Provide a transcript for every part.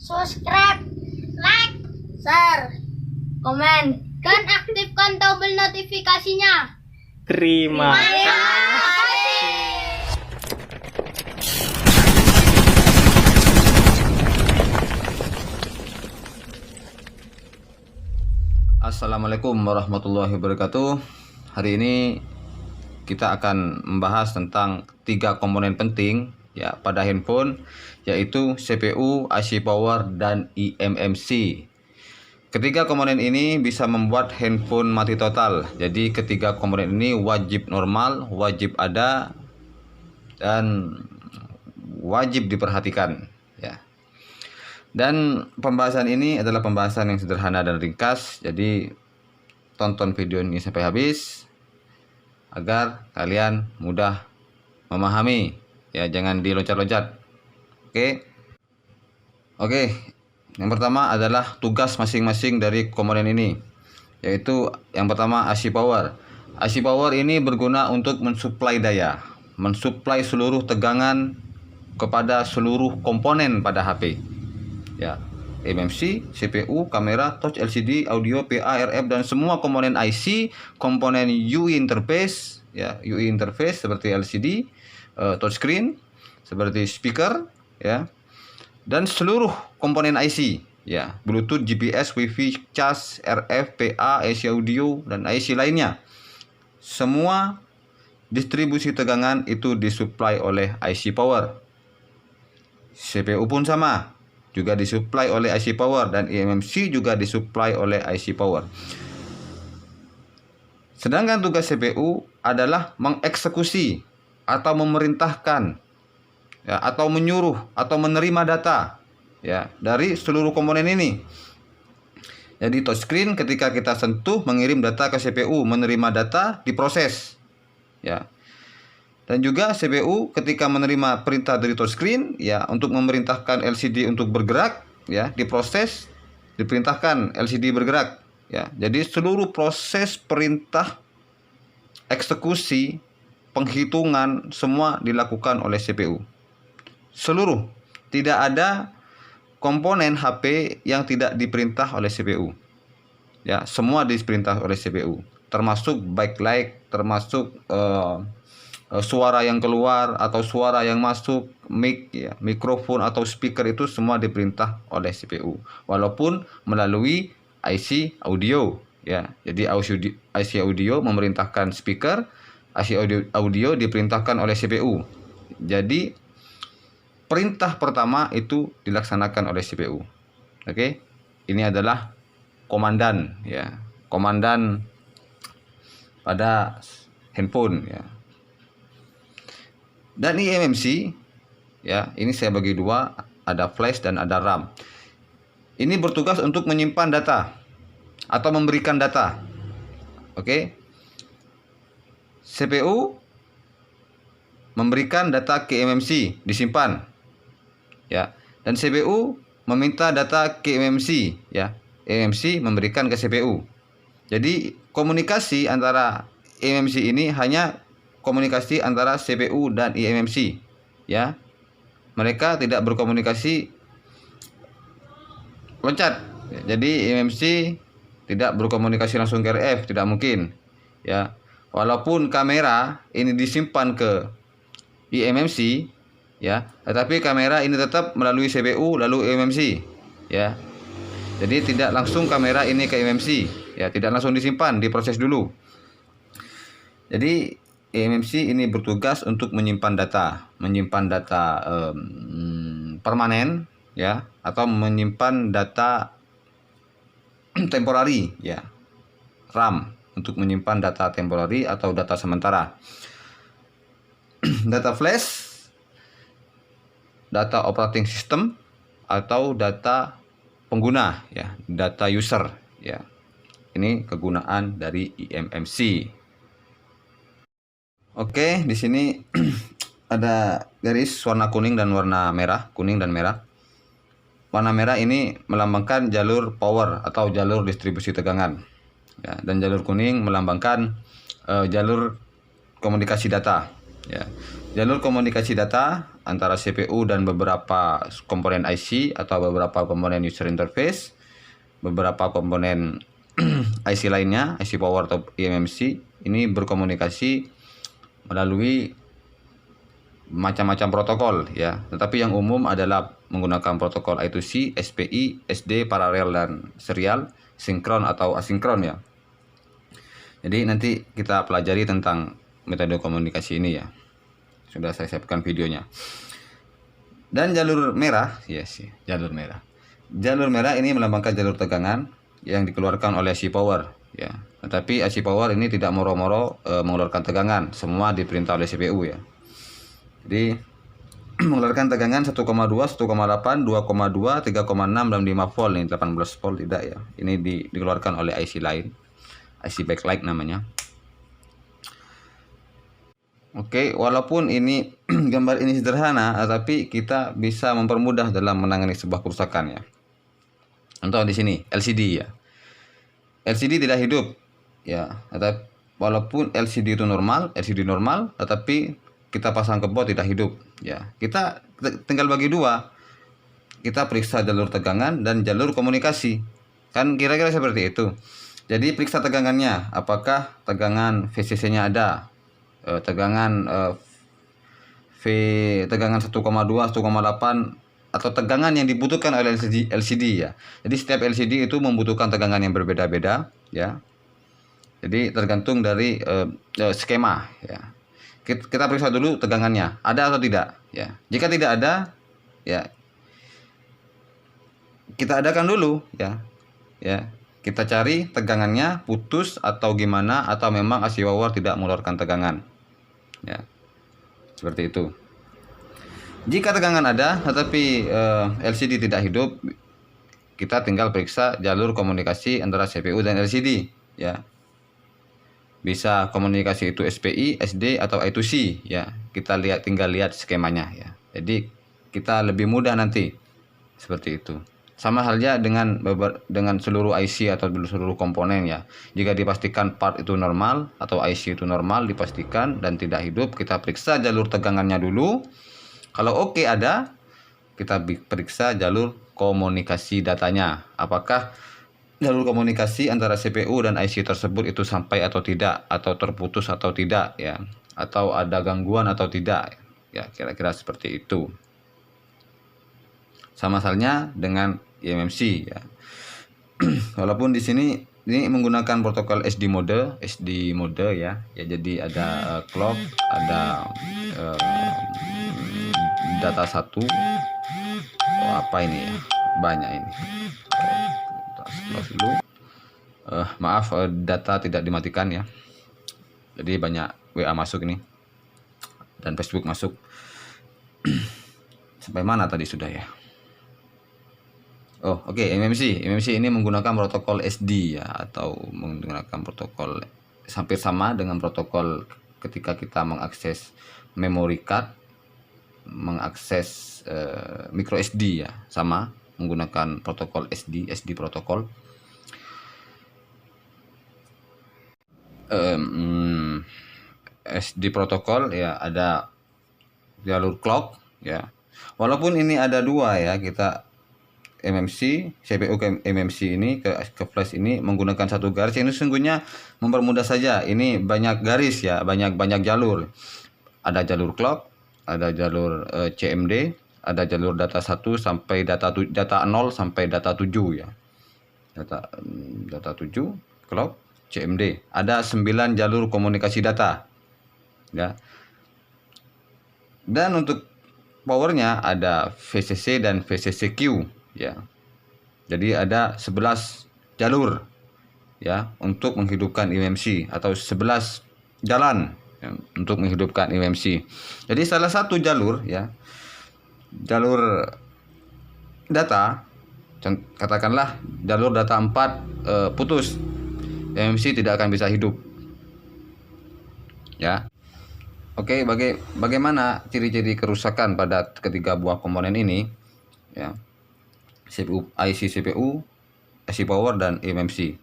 subscribe, like, share, komen, dan aktifkan tombol notifikasinya. Terima kasih. Assalamualaikum warahmatullahi wabarakatuh. Hari ini kita akan membahas tentang 3 komponen penting ya pada handphone, yaitu CPU, IC power, dan eMMC. Ketiga komponen ini bisa membuat handphone mati total. Jadi ketiga komponen ini wajib normal, wajib ada, dan wajib diperhatikan ya. Dan pembahasan ini adalah pembahasan yang sederhana dan ringkas. Jadi tonton video ini sampai habis agar kalian mudah memahami ya, jangan diloncat-loncat. Oke. Yang pertama adalah tugas masing-masing dari komponen ini, yaitu yang pertama IC power. IC power ini berguna untuk mensuplai daya, mensuplai seluruh tegangan kepada seluruh komponen pada HP. Ya, eMMC, CPU, kamera, touch LCD, audio, PA, RF, dan semua komponen IC, komponen UI interface, ya, UI interface seperti LCD, touchscreen, seperti speaker, ya, dan seluruh komponen IC, ya, Bluetooth, GPS, WiFi, cas, RF, PA, IC audio, dan IC lainnya. Semua distribusi tegangan itu disuplai oleh IC power. CPU pun sama, juga disuplai oleh IC power, dan eMMC juga disuplai oleh IC power. Sedangkan tugas CPU adalah mengeksekusi atau memerintahkan ya, atau menyuruh atau menerima data ya dari seluruh komponen ini. Jadi touchscreen ketika kita sentuh mengirim data ke CPU, menerima data, diproses ya. Dan juga CPU ketika menerima perintah dari touchscreen ya untuk memerintahkan LCD untuk bergerak ya, diproses, diperintahkan LCD bergerak ya. Jadi seluruh proses perintah, eksekusi, penghitungan semua dilakukan oleh CPU. Seluruh, tidak ada komponen HP yang tidak diperintah oleh CPU. Ya, semua diperintah oleh CPU, termasuk backlight, termasuk suara yang keluar atau suara yang masuk, mic ya, mikrofon atau speaker, itu semua diperintah oleh CPU walaupun melalui IC audio ya. Jadi IC audio memerintahkan speaker, IC audio diperintahkan oleh CPU. Jadi perintah pertama itu dilaksanakan oleh CPU. Oke. Ini adalah komandan ya, komandan pada handphone ya. Dan eMMC ya, ini saya bagi dua, ada flash dan ada RAM. Ini bertugas untuk menyimpan data atau memberikan data. Oke. CPU memberikan data ke eMMC, disimpan ya. Dan CPU meminta data ke eMMC ya. eMMC memberikan ke CPU. Jadi komunikasi antara eMMC ini hanya komunikasi antara CPU dan eMMC ya. Mereka tidak berkomunikasi loncat. Jadi eMMC tidak berkomunikasi langsung ke RF, tidak mungkin ya. Walaupun kamera ini disimpan ke eMMC ya, tetapi kamera ini tetap melalui CPU lalu eMMC ya. Jadi tidak langsung kamera ini ke eMMC ya, tidak langsung disimpan, diproses dulu. Jadi eMMC ini bertugas untuk menyimpan data permanen ya, atau menyimpan data temporari ya. RAM untuk menyimpan data temporari atau data sementara. Data flash, data operating system atau data pengguna ya, data user ya. Ini kegunaan dari eMMC. Oke, di sini ada garis warna kuning dan warna merah, kuning dan merah. Warna merah ini melambangkan jalur power atau jalur distribusi tegangan. Ya, dan jalur kuning melambangkan jalur komunikasi data. Ya. Jalur komunikasi data antara CPU dan beberapa komponen IC atau beberapa komponen user interface, beberapa komponen IC lainnya, IC power atau eMMC ini berkomunikasi melalui macam-macam protokol ya. Tetapi yang umum adalah menggunakan protokol I2C, SPI, SD, paralel dan serial, sinkron atau asinkron ya. Jadi nanti kita pelajari tentang metode komunikasi ini ya. Sudah saya siapkan videonya. Dan jalur merah, yes, jalur merah. Jalur merah ini melambangkan jalur tegangan yang dikeluarkan oleh IC power ya. Tetapi IC power ini tidak moro-moro mengeluarkan tegangan, semua diperintah oleh CPU ya. Jadi mengeluarkan tegangan 1,2, 1,8, 2,2, 3,6 dan 5 volt ini 18 volt tidak ya. Ini dikeluarkan oleh IC lain. IC backlight namanya. Oke, walaupun ini gambar ini sederhana, tapi kita bisa mempermudah dalam menangani sebuah kerusakan ya. Contoh di sini LCD ya. LCD tidak hidup ya. Walaupun LCD itu normal, LCD normal, tetapi kita pasang ke baut tidak hidup ya. Kita tinggal bagi dua. Kita periksa jalur tegangan dan jalur komunikasi. Kan kira-kira seperti itu. Jadi periksa tegangannya, apakah tegangan VCC-nya ada, tegangan tegangan 1,2, 1,8 atau tegangan yang dibutuhkan oleh LCD ya. Jadi setiap LCD itu membutuhkan tegangan yang berbeda-beda ya. Jadi tergantung dari skema ya. Kita periksa dulu tegangannya, ada atau tidak ya. Jika tidak ada ya, kita adakan dulu ya. Ya, kita cari tegangannya putus atau gimana, atau memang IC power tidak mengeluarkan tegangan ya. Seperti itu. Jika tegangan ada tetapi LCD tidak hidup, kita tinggal periksa jalur komunikasi antara CPU dan LCD ya. Bisa komunikasi itu SPI, SD atau I2C ya. Kita tinggal lihat skemanya ya. Jadi kita lebih mudah nanti seperti itu. Sama halnya dengan seluruh IC atau seluruh komponen ya. Jika dipastikan part itu normal atau IC itu normal, dipastikan dan tidak hidup, kita periksa jalur tegangannya dulu. Kalau oke ada, kita periksa jalur komunikasi datanya. Apakah jalur komunikasi antara CPU dan IC tersebut itu sampai atau tidak, atau terputus atau tidak ya, atau ada gangguan atau tidak ya, kira-kira seperti itu. Sama halnya dengan eMMC ya. Walaupun di sini ini menggunakan protokol SD mode ya. Ya jadi ada clock, ada data 1. Oh, apa ini ya? Banyak ini. Close dulu. Maaf, data tidak dimatikan ya. Jadi banyak WA masuk ini dan Facebook masuk. Sampai mana tadi sudah ya? Oh oke, eMMC ini menggunakan protokol SD ya, atau menggunakan protokol hampir sama dengan protokol ketika kita mengakses memory card, mengakses micro SD ya, sama menggunakan protokol SD protokol. SD protokol ya, ada jalur clock ya. Walaupun ini ada dua ya, kita eMMC, CPU ke eMMC ini ke flash ini menggunakan satu garis. Ini sesungguhnya mempermudah saja. Ini banyak garis ya, banyak jalur. Ada jalur clock, ada jalur CMD, ada jalur data 1 sampai data 0 sampai data 7 ya. Data 7 clock, CMD. Ada 9 jalur komunikasi data. Ya. Dan untuk powernya ada VCC dan VCCQ ya. Jadi ada 11 jalur ya untuk menghidupkan eMMC, atau 11 jalan ya, untuk menghidupkan eMMC. Jadi salah satu jalur ya, jalur data, katakanlah jalur data 4 putus, eMMC tidak akan bisa hidup ya. Oke, bagaimana ciri-ciri kerusakan pada ketiga buah komponen ini ya? IC CPU, IC power dan eMMC.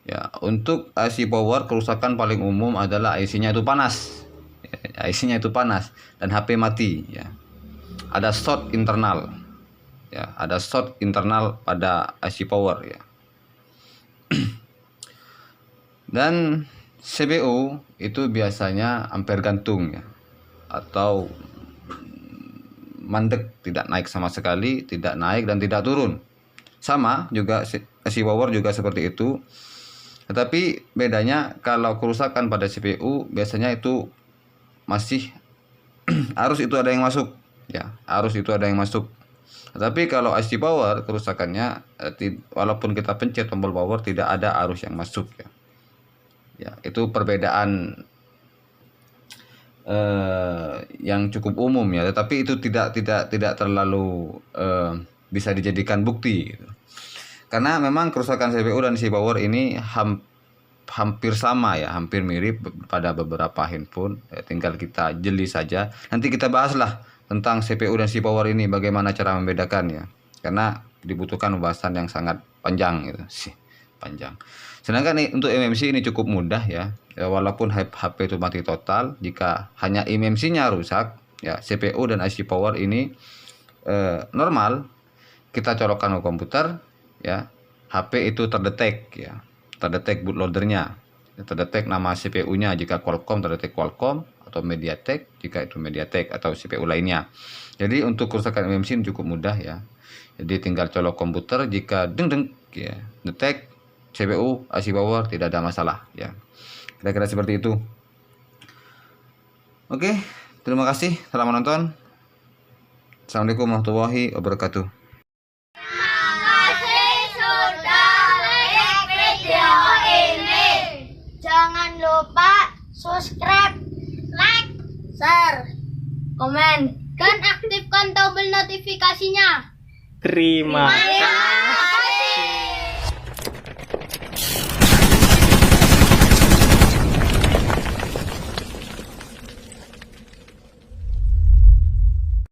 Ya, untuk IC power kerusakan paling umum adalah IC-nya itu panas. IC-nya itu panas dan HP mati ya. ada short internal. Ya, ada short internal pada IC power ya. Dan CPU itu biasanya ampere gantung ya, atau mandek, tidak naik sama sekali, tidak naik dan tidak turun. Sama juga IC power juga seperti itu. Tetapi bedanya kalau kerusakan pada CPU biasanya itu masih arus itu ada yang masuk ya, arus itu ada yang masuk. Tapi kalau IC power kerusakannya walaupun kita pencet tombol power tidak ada arus yang masuk ya. Ya, itu perbedaan yang cukup umum ya, tetapi itu tidak terlalu bisa dijadikan bukti gitu. Karena memang kerusakan CPU dan IC power ini hampir sama ya, hampir mirip pada beberapa handphone. Ya, tinggal kita jeli saja. Nanti kita bahaslah tentang CPU dan IC power ini, bagaimana cara membedakan ya. Karena dibutuhkan pembahasan yang sangat panjang gitu sih, panjang. Sedangkan untuk eMMC ini cukup mudah ya. Walaupun HP itu mati total, jika hanya eMMC-nya rusak, ya CPU dan IC power ini normal, kita colokkan ke komputer, ya HP itu terdetek ya, terdetek bootloadernya, terdetek nama CPU-nya, jika Qualcomm terdetek Qualcomm, atau MediaTek jika itu MediaTek atau CPU lainnya. Jadi untuk kerusakan eMMC ini cukup mudah ya. Jadi tinggal colok komputer, jika deng ya detect CPU, IC power, tidak ada masalah ya. Kira-kira seperti itu. Oke, terima kasih telah menonton. Assalamualaikum warahmatullahi wabarakatuh. Terima kasih sudah like video ini. Jangan lupa subscribe, like, share, komen, dan aktifkan tombol notifikasinya. Terima Terima